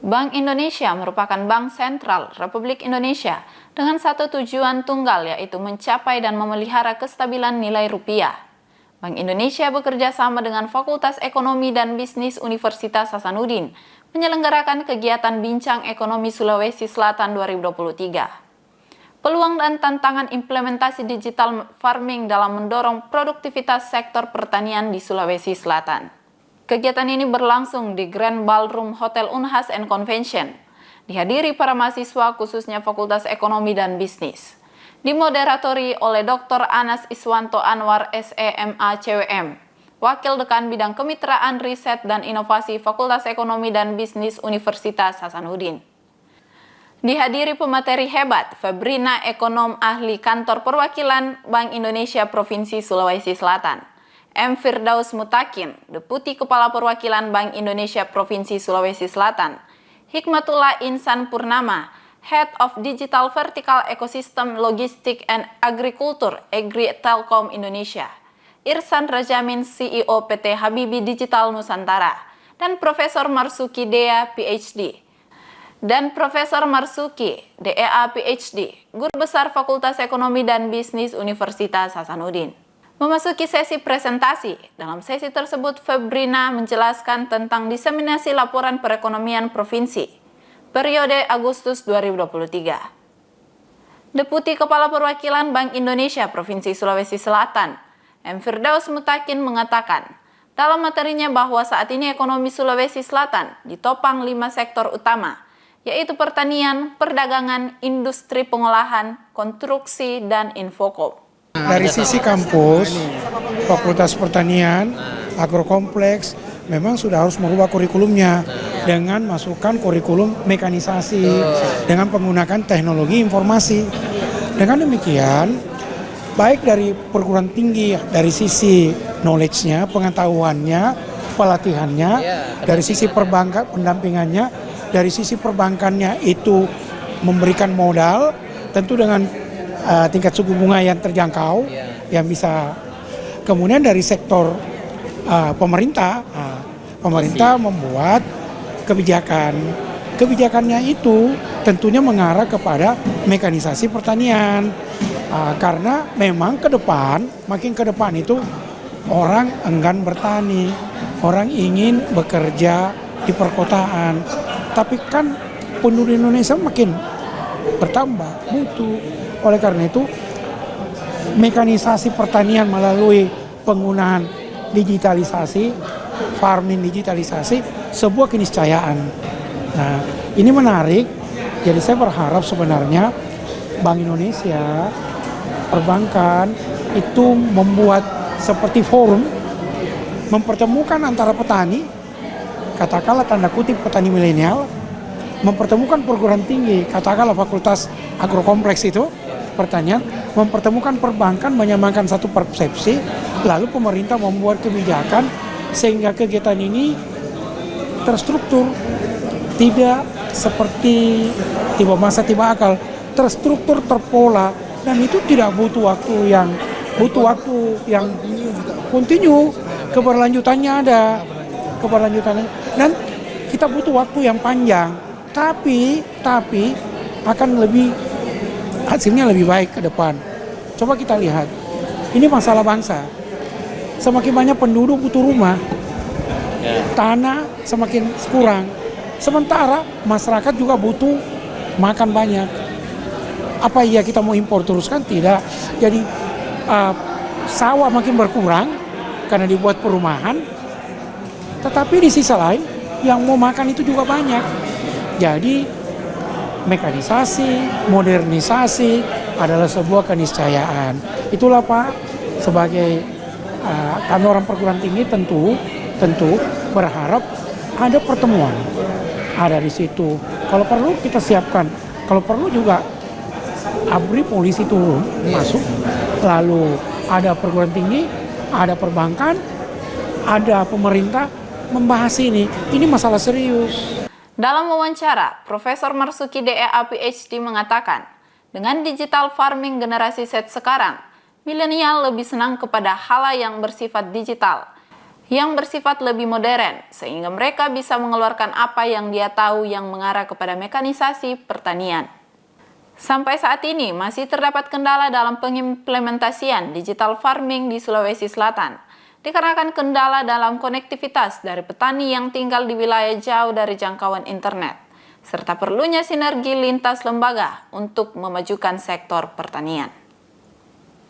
Bank Indonesia merupakan bank sentral Republik Indonesia dengan satu tujuan tunggal, yaitu mencapai dan memelihara kestabilan nilai rupiah. Bank Indonesia bekerja sama dengan Fakultas Ekonomi dan Bisnis Universitas Hasanuddin menyelenggarakan kegiatan Bincang Ekonomi Sulawesi Selatan 2023. Peluang dan tantangan implementasi digital farming dalam mendorong produktivitas sektor pertanian di Sulawesi Selatan. Kegiatan ini berlangsung di Grand Ballroom Hotel Unhas and Convention, dihadiri para mahasiswa khususnya Fakultas Ekonomi dan Bisnis. Dimoderatori oleh Dr. Anas Iswanto Anwar SEMA CWM, Wakil Dekan Bidang Kemitraan Riset dan Inovasi Fakultas Ekonomi dan Bisnis Universitas Hasanuddin. Dihadiri pemateri hebat, Febrina, ekonom ahli Kantor Perwakilan Bank Indonesia Provinsi Sulawesi Selatan, M. Firdaus Mutakin, Deputi Kepala Perwakilan Bank Indonesia Provinsi Sulawesi Selatan, Hikmatullah Insan Purnama, Head of Digital Vertical Ecosystem Logistik and Agriculture Agri Telkom Indonesia, Irsan Rajamin, CEO PT Habibi Digital Nusantara, dan Profesor Marsuki Dea, PhD, dan Profesor Marsuki DEA, PhD, Guru Besar Fakultas Ekonomi dan Bisnis Universitas Hasanuddin. Memasuki sesi presentasi, dalam sesi tersebut Febrina menjelaskan tentang diseminasi laporan perekonomian provinsi periode Agustus 2023. Deputi Kepala Perwakilan Bank Indonesia Provinsi Sulawesi Selatan, M. Firdaus Mutakin, mengatakan dalam materinya bahwa saat ini ekonomi Sulawesi Selatan ditopang 5 sektor utama, yaitu pertanian, perdagangan, industri pengolahan, konstruksi, dan infokom. Dari sisi kampus, Fakultas Pertanian, Agrokompleks, memang sudah harus merubah kurikulumnya dengan masukkan kurikulum mekanisasi dengan menggunakan teknologi informasi. Dengan demikian, baik dari perguruan tinggi, dari sisi knowledge-nya, pengetahuannya, pelatihannya, dari sisi perbankan, pendampingannya, dari sisi perbankannya itu memberikan modal, tentu dengan tingkat suku bunga yang terjangkau, yang bisa. Kemudian dari sektor pemerintah membuat kebijakannya itu tentunya mengarah kepada mekanisasi pertanian, karena memang makin ke depan itu orang enggan bertani, orang ingin bekerja di perkotaan, tapi kan penduduk Indonesia makin bertambah, butuh. Oleh karena itu, mekanisasi pertanian melalui penggunaan digitalisasi, farming digitalisasi, sebuah keniscayaan. Nah, ini menarik. Jadi saya berharap sebenarnya Bank Indonesia, perbankan itu membuat seperti forum, mempertemukan antara petani, katakanlah tanda kutip petani milenial, mempertemukan perguruan tinggi, katakanlah Fakultas Agrokompleks itu, pertanian, mempertemukan perbankan, menyamakan satu persepsi, lalu pemerintah membuat kebijakan sehingga kegiatan ini terstruktur, tidak seperti tiba masa tiba akal, terstruktur, terpola, dan itu tidak butuh waktu yang kontinu, keberlanjutannya ada, dan kita butuh waktu yang panjang, tapi akan hasilnya lebih baik ke depan. Coba kita lihat, ini masalah bangsa. Semakin banyak penduduk butuh rumah, tanah semakin kurang. Sementara masyarakat juga butuh makan banyak. Apa iya kita mau impor terus? Kan tidak. Jadi sawah makin berkurang karena dibuat perumahan. Tetapi di sisi lain yang mau makan itu juga banyak. Jadi mekanisasi, modernisasi adalah sebuah keniscayaan. Itulah Pak, sebagai kami orang perguruan tinggi tentu berharap ada pertemuan, ada di situ. Kalau perlu kita siapkan, kalau perlu juga ABRI polisi turun masuk, lalu ada perguruan tinggi, ada perbankan, ada pemerintah membahas ini. Ini masalah serius. Dalam wawancara, Profesor Marsuki DEA, PhD, mengatakan, dengan digital farming generasi Z sekarang, milenial lebih senang kepada hal yang bersifat digital, yang bersifat lebih modern, sehingga mereka bisa mengeluarkan apa yang dia tahu yang mengarah kepada mekanisasi pertanian. Sampai saat ini masih terdapat kendala dalam pengimplementasian digital farming di Sulawesi Selatan, dikarenakan kendala dalam konektivitas dari petani yang tinggal di wilayah jauh dari jangkauan internet, serta perlunya sinergi lintas lembaga untuk memajukan sektor pertanian.